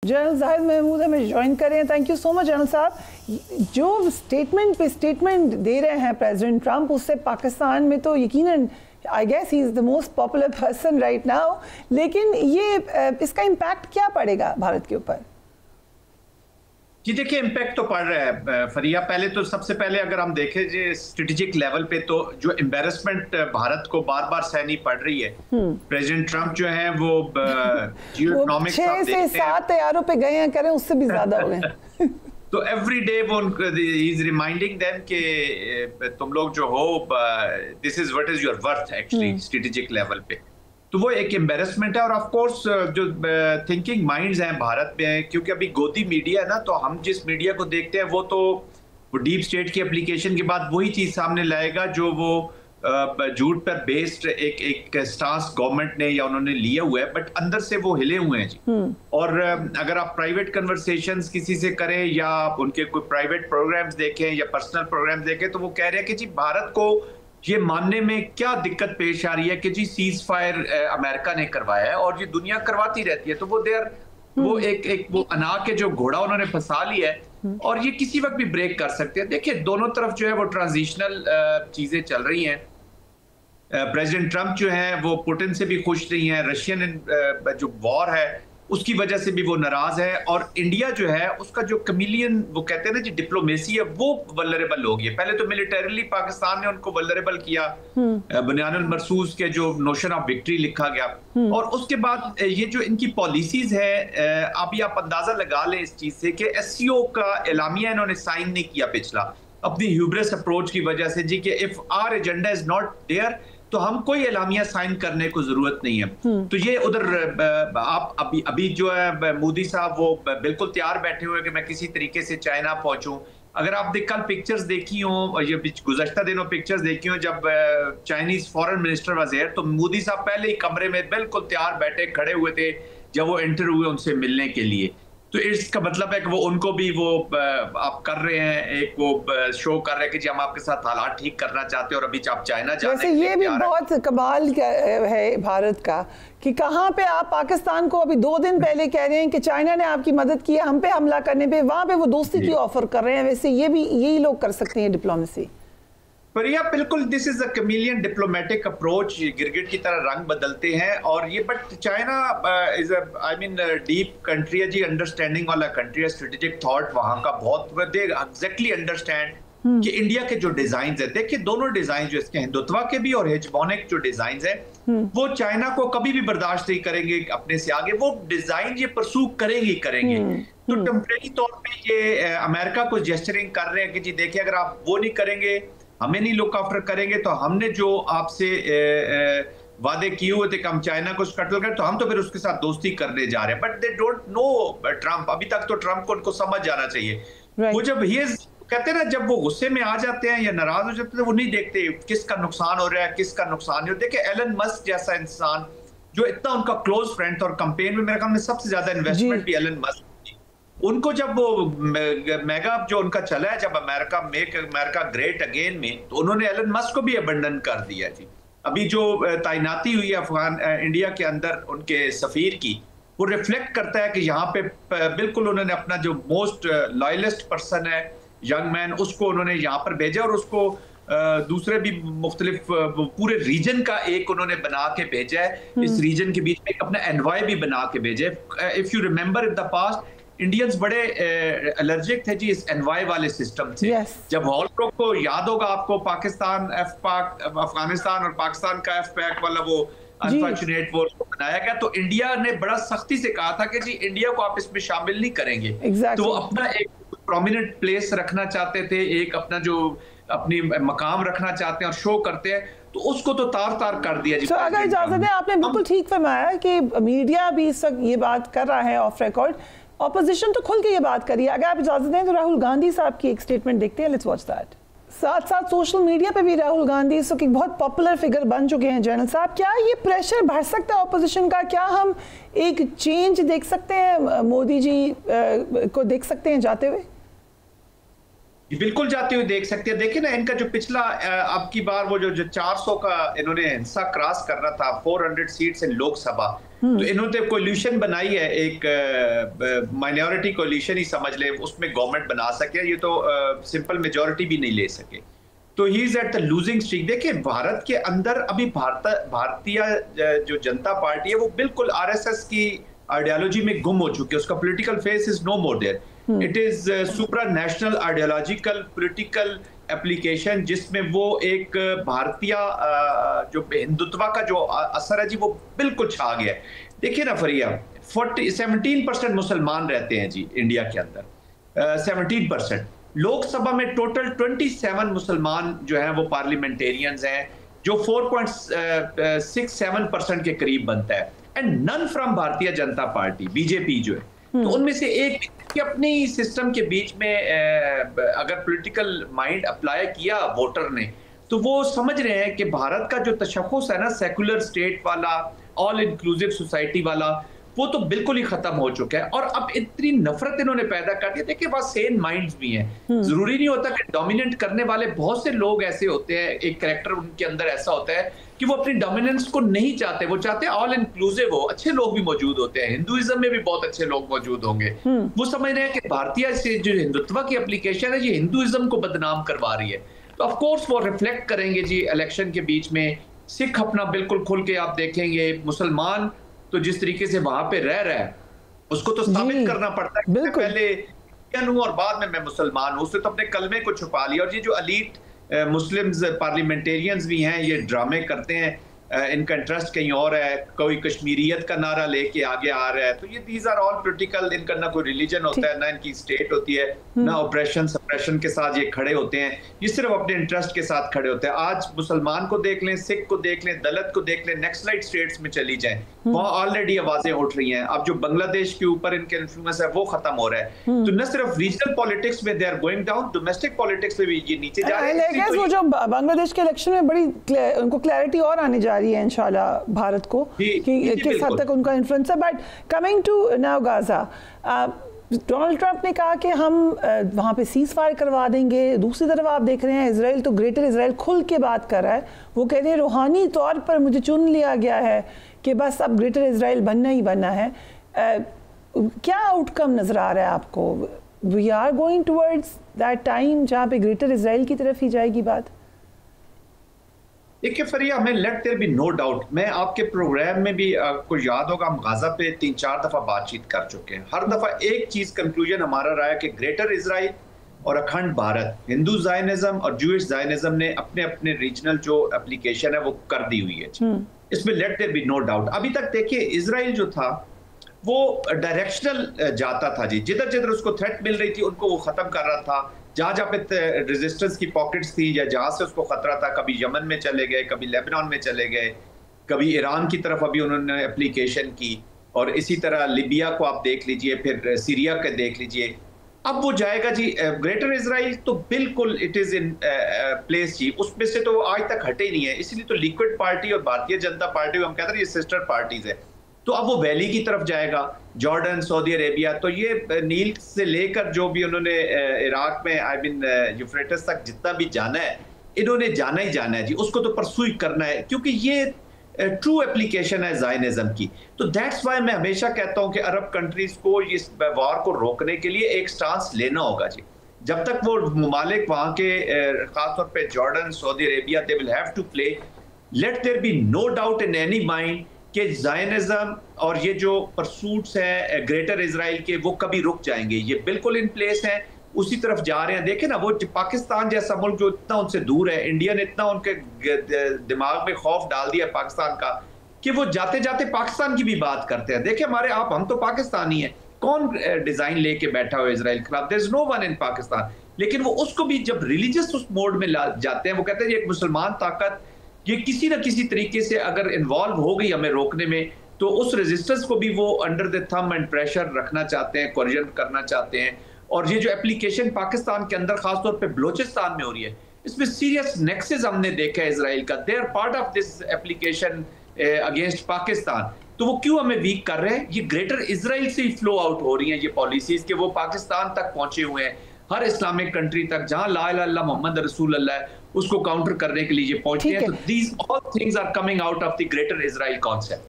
General Zahid Mahmood हमें join करें। Thank you so much general साहब। जो स्टेटमेंट पे स्टेटमेंट दे रहे हैं प्रेसिडेंट ट्रंप, उससे पाकिस्तान में तो यकीनन I guess he is the most popular person right now, लेकिन ये इसका इम्पैक्ट क्या पड़ेगा भारत के ऊपर? जी देखिए, इम्पैक्ट तो पड़ रहा है फरिया। पहले तो सबसे पहले अगर हम देखें जो स्ट्रेटेजिक लेवल पे, तो जो एम्बेरसमेंट भारत को बार बार सहनी पड़ रही है। प्रेसिडेंट ट्रंप जो है वो जियोइकोनॉमिक्स 6 से 7 तैयारों पे गए हैं, करें उससे भी ज्यादा हो गए। तो एवरी डे वो ही इज रिमाइंडिंग देम कि तुम लोग जो हो, this is what is your worth actually strategic level पे। तो वो एक एम्बेरसमेंट है। और ऑफ कोर्स जो थिंकिंग माइंड्स हैं भारत में, क्योंकि अभी गोदी मीडिया है ना, तो हम जिस मीडिया को देखते हैं वो तो डीप स्टेट की एप्लीकेशन के बाद वही चीज सामने लाएगा जो वो झूठ पर बेस्ड एक स्टांस गवर्नमेंट ने या उन्होंने लिया हुआ है, बट अंदर से वो हिले हुए हैं जी। और अगर आप प्राइवेट कन्वर्सेशंस किसी से करें या उनके कोई प्राइवेट प्रोग्राम्स देखें या पर्सनल प्रोग्राम्स देखें, तो वो कह रहे हैं कि जी भारत को ये मानने में क्या दिक्कत पेश आ रही है कि जी सीज फायर अमेरिका ने करवाया है और ये दुनिया करवाती रहती है। तो वो वो एक वो अना के जो घोड़ा उन्होंने फंसा लिया है और ये किसी वक्त भी ब्रेक कर सकते हैं। देखिए, दोनों तरफ जो है वो ट्रांजिशनल चीजें चल रही हैं। प्रेसिडेंट ट्रंप जो है वो पुतिन से भी खुश नहीं है, रशियन जो वॉर है उसकी वजह से भी वो नाराज है, और इंडिया जो है उसका जो कमिलियन वो कहते हैं ना जी डिप्लोमेसी है, वो वल्नरेबल हो गई है। पहले तो मिलिटरीली पाकिस्तान ने उनको वल्नरेबल किया, बुनियानुल मरसूस के जो नोशन ऑफ विक्ट्री लिखा गया, और उसके बाद ये जो इनकी पॉलिसीज है, अभी आप अंदाजा लगा लें इस चीज से कि एससीओ का एलामिया इन्होंने साइन नहीं किया पिछला, अपनी ह्यूब्रिस अप्रोच की वजह से जी कि if our agenda is not there तो हम कोई एलामिया साइन करने को जरूरत नहीं है। तो ये उधर आप अभी जो है मोदी साहब वो बिल्कुल तैयार बैठे हुए कि मैं किसी तरीके से चाइना पहुंचूं। अगर आप कल पिक्चर्स देखी हो, ये गुज़श्ता दिनों पिक्चर्स देखी हो जब Chinese foreign minister was here, तो मोदी साहब पहले ही कमरे में बिल्कुल तैयार बैठे खड़े हुए थे जब वो एंटर हुए उनसे मिलने के लिए। तो इसका मतलब है कि वो उनको भी वो आप कर रहे हैं, एक वो शो कर रहे हैं कि जी हम आपके साथ हालात ठीक करना चाहते हैं और अभी आप चाइना जाने। वैसे ये भी बहुत कमाल है भारत का कि कहाँ पे आप पाकिस्तान को अभी 2 दिन पहले कह रहे हैं कि चाइना ने आपकी मदद की है हम पे हमला करने पे, वहां पे वो दोस्ती की ऑफर कर रहे हैं। वैसे ये भी यही लोग कर सकते हैं डिप्लोमेसी। पर यह बिल्कुल this is a chameleon diplomatic approach, गिरगिट की तरह रंग बदलते हैं। और ये but China is I mean deep country है जी, अंडरस्टैंडिंग वाला कंट्री है, स्ट्रेटेजिक थॉट वहां का बहुत, दे एग्जैक्टली अंडरस्टैंड कि इंडिया के जो डिजाइन है, देखिए दोनों डिजाइन जो इसके हिंदुत्व के भी और हेजमोनिक जो डिजाइन है, वो चाइना को कभी भी बर्दाश्त नहीं करेंगे अपने से आगे। वो डिजाइन ये परसू करेंगे। तो टेम्परेरी तौर पे ये अमेरिका को जेस्चरिंग कर रहे हैं कि जी देखिए अगर आप वो नहीं करेंगे, हमें नहीं लुक आफ्टर करेंगे, तो हमने जो आपसे वादे किए हुए थे कि हम चाइना को कटल करें, तो हम तो फिर उसके साथ दोस्ती करने जा रहे हैं। But they don't know Trump. अभी तक तो ट्रंप को उनको समझ जाना चाहिए। वो जब ये कहते हैं ना, जब वो गुस्से में आ जाते हैं या नाराज हो जाते हैं, वो नहीं देखते किसका नुकसान हो रहा है, किसका नुकसान नहीं हो। देखिए एलन मस्क जैसा इंसान जो इतना उनका क्लोज फ्रेंड था, और कैंपेन में मेरे ख्याल में सबसे ज्यादा इन्वेस्टमेंट भी एलन मस्क, उनको जब वो मेगा जो उनका चला है, जब America make America great again में, तो उन्होंने एलन मस्क को भी अबंडन कर दिया जी। अभी जो तैनाती हुई है इंडिया के अंदर उनके सफीर की, वो रिफ्लेक्ट करता है कि यहाँ पे बिल्कुल उन्होंने अपना जो मोस्ट लॉयलिस्ट पर्सन है, यंग मैन, उसको उन्होंने यहाँ पर भेजा, और उसको दूसरे भी मुख्तलिफ पूरे रीजन का एक उन्होंने बना के भेजा है। इस रीजन के बीच में अपना एनवाय भी बना के भेजे। If you remember in the past, Indians बड़े एलर्जिक थे जी इस एनवाय वाले सिस्टम से। जब हॉलब्रुक को याद होगा आपको, पाकिस्तान अफगानिस्तान और पाकिस्तान का एफ पैक वाला वो अनफॉर्चुनेट वो बनाया गया, तो इंडिया ने बड़ा सख्ती से कहा था कि जी इंडिया को आप इसमें शामिल नहीं करेंगे। तो वो अपना एक प्रोमिनेंट प्लेस रखना चाहते थे, एक अपना जो अपनी मकाम रखना चाहते हैं और शो करते हैं, तो उसको तो तार कर दिया जी। तो अगर इजाजत है, आपने बिल्कुल ठीक फरमाया कि मीडिया भी इस वक्त ये बात कर रहा है ऑफ रिकॉर्ड, ऑपोजिशन तो खुल के ये बात करिए। अगर आप इजाजत दें तो राहुल गांधी साहब की एक स्टेटमेंट देखते हैं, लेट्स वॉच दैट। साथ साथ सोशल मीडिया पे भी राहुल गांधी इस वक्त एक बहुत पॉपुलर फिगर बन चुके हैं। जनरल साहब, क्या ये प्रेशर बढ़ सकता है ऑपोजिशन का? क्या हम एक चेंज देख सकते हैं, मोदी जी को देख सकते हैं जाते हुए? बिल्कुल जाते हुए देख सकते हैं। देखिए ना, इनका जो पिछला अब की बार वो जो 400 का इन्होंने हिस्सा क्रॉस करना था, 400 सीट्स इन लोकसभा, तो इन्होंने कोल्यूशन बनाई है, एक माइनॉरिटी कोल्यूशन ही समझ ले, उसमें गवर्नमेंट बना सके, ये तो सिंपल मेजॉरिटी भी नहीं ले सके, तो he is at the losing streak. देखिए भारत के अंदर अभी भारतीय जो जनता पार्टी है वो बिल्कुल आरएसएस की आइडियोलॉजी में गुम हो चुकी है, उसका political face is no more there, it is supranational ideological political application, जिसमें वो एक भारतीय जो हिंदुत्व का जो असर है जी वो बिल्कुल छा गया है। देखिए ना फरिया, 17% मुसलमान रहते हैं जी इंडिया के अंदर, 17%। लोकसभा में टोटल 27 मुसलमान जो हैं वो पार्लियामेंटेरियंस हैं, जो 4.67% के करीब बनता है, and none from Bharatiya Janata party, BJP जो है। तो उनमें से एक कि अपनी सिस्टम के बीच में अगर पॉलिटिकल माइंड अप्लाई किया वोटर ने, तो वो समझ रहे हैं कि भारत का जो तशख्खुस है ना सेकुलर स्टेट वाला, ऑल इंक्लूसिव सोसाइटी वाला, वो तो बिल्कुल ही खत्म हो चुका है। और अब इतनी नफरत इन्होंने पैदा कर दी। देखिए वहाँ सेन माइंड्स भी हैं, जरूरी नहीं होता कि डोमिनेट करने वाले बहुत से लोग ऐसे होते हैं, एक कैरेक्टर उनके अंदर ऐसा होता है कि वो अपनी डोमिनेंस को नहीं चाहते, वो चाहते हैं ऑल इंक्लूसिव हो, अच्छे लोग भी मौजूद होते हैं, हिंदुइज्म में भी बहुत अच्छे लोग मौजूद होंगे। वो समझ रहे हैं कि भारतीय जो हिंदुत्व की एप्लीकेशन है ये हिंदुइज्म को बदनाम करवा रही है। तो ऑफ कोर्स वो रिफ्लेक्ट करेंगे जी इलेक्शन के बीच में। सिख अपना बिल्कुल खुल के आप देखेंगे, मुसलमान तो जिस तरीके से वहां पे रह रहा है उसको तो साबित करना पड़ता है, मैं पहले इंडियन हूं और बाद में मैं मुसलमान हूं, उसने तो अपने कलमे को छुपा लिया। और ये जो अलीट मुस्लिम्स पार्लियामेंटेरियंस भी हैं, ये ड्रामे करते हैं, इनका इंटरेस्ट कहीं और है, कोई कश्मीरियत का नारा लेके आगे आ रहा है, तो ये दीज आर ऑल पॉलिटिकल, इनका ना कोई रिलीजन होता है, ना इनकी स्टेट होती है, ना ऑपरेशन सप्रेशन के साथ ये खड़े होते हैं, ये सिर्फ अपने इंटरेस्ट के साथ खड़े होते हैं। आज मुसलमान को देख लें, सिख को देख लें, दलित को देख लें, नेक्सलाइट स्टेट्स में चली जाएं, वहाँ ऑलरेडी आवाजें उठ रही हैं। अब जो बांग्लादेश के ऊपर इनके इन्फ्लुएंस है वो खत्म हो रहा है। तो न सिर्फ रीजनल पॉलिटिक्स में they are going down, domestic politics में भी ये नीचे जा रहे हैं। वो जो बांग्लादेश के इलेक्शन में बड़ी उनको क्लैरिटी और आने जा रही है इंशाल्लाह भारत को कि किस हद तक उनका इन्फ्लुएंस है। But coming to now Gaza, Donald Trump ने कहा कि हम वहाँ पे सीज फायर करवा देंगे। दूसरी तरफ आप देख रहे हैं इसराइल तो ग्रेटर इसराइल खुल के बात कर रहा है, वो कह रहे हैं रूहानी तौर पर मुझे चुन लिया गया है कि बस अब ग्रेटर इसराइल बनना ही बनना है। क्या आउटकम नजर आ रहा है आपको? We are going towards that time जहाँ पे ग्रेटर इसराइल की तरफ ही जाएगी बात? देखिए फरिया, हमें let there be no doubt, मैं आपके प्रोग्राम में भी आपको याद होगा हम गाजा पे 3-4 दफा बातचीत कर चुके हैं। हर दफा एक चीज कंक्लूजन हमारा रहा है कि ग्रेटर इजराइल और अखंड भारत, हिंदू जायनिज्म और जूइश जायनिज्म ने अपने अपने रीजनल जो एप्लीकेशन है वो कर दी हुई है, इसमें let there be no doubt. अभी तक देखिए इजराइल जो था वो डायरेक्शनल जाता था जी, जिधर जिधर उसको थ्रेट मिल रही थी उनको वो खत्म कर रहा था। जहां जहां पे रेजिस्टेंस की पॉकेट्स थी या जहां से उसको खतरा था, कभी यमन में चले गए, कभी लेबनान में चले गए, कभी ईरान की तरफ अभी उन्होंने एप्लीकेशन की, और इसी तरह लिबिया को आप देख लीजिए, फिर सीरिया के देख लीजिए। अब वो जाएगा जी ग्रेटर इजराइल, तो बिल्कुल इट इज इन प्लेस जी, उसमें से तो आज तक हटे ही नहीं है। इसलिए तो लिक्विड पार्टी और भारतीय जनता पार्टी हम कहते हैं ये सिस्टर पार्टीज है, तो अब वो वैली की तरफ जाएगा, जॉर्डन, सऊदी अरेबिया, तो ये नील से लेकर जो भी उन्होंने इराक में आई मीन यूफ्रेटिस तक जितना भी जाना है इन्होंने जाना ही जाना है जी, उसको तो परसू करना है, क्योंकि ये ट्रू एप्लीकेशन है जायनिज्म की। तो दैट्स वाई मैं हमेशा कहता हूं कि अरब कंट्रीज को इस वॉर को रोकने के लिए एक स्टांस लेना होगा जी। जब तक वो ममालिक वहां के खासतौर पर Jordan, Saudi Arabia, they will have to play, let there be no doubt in any mind कि जायनिज्म और ये जो परसूट्स हैं ग्रेटर इजराइल के वो कभी रुक जाएंगे, ये बिल्कुल इन प्लेस हैं, उसी तरफ जा रहे हैं। देखें ना, वो पाकिस्तान जैसा मुल्क जो इतना उनसे दूर है, इंडिया ने इतना उनके दिमाग में खौफ डाल दिया पाकिस्तान का कि वो जाते जाते पाकिस्तान की भी बात करते हैं। देखिए हमारे आप, हम तो पाकिस्तानी हैं, कौन डिजाइन लेके बैठा हुआ इजराइल के खिलाफ? There is no one in Pakistan. लेकिन वो उसको भी जब रिलीजियस उस मोड में जाते हैं, वो कहते हैं एक मुसलमान ताकत ये किसी न किसी तरीके से अगर इन्वॉल्व हो गई हमें रोकने में, तो उस रेजिस्टेंस को भी वो under the thumb and pressure रखना चाहते हैं, कोरिजन करना चाहते हैं। और ये जो एप्लीकेशन पाकिस्तान के अंदर खासतौर पे बलोचिस्तान में हो रही है, इसमें सीरियस नेक्सेस हमने देखा है इजराइल का, they are part of this application against Pakistan. तो वो क्यों हमें वीक कर रहे हैं? ये ग्रेटर इजराइल से ही फ्लो आउट हो रही हैं ये पॉलिसीज के, वो पाकिस्तान तक पहुंचे हुए हैं, हर इस्लामिक कंट्री तक जहां ला इलाहा इल्लल्लाह मोहम्मद रसूल अल्लाह उसको काउंटर करने के लिए ये पहुंचते हैं। तो these all things are coming out of the greater Israel concept.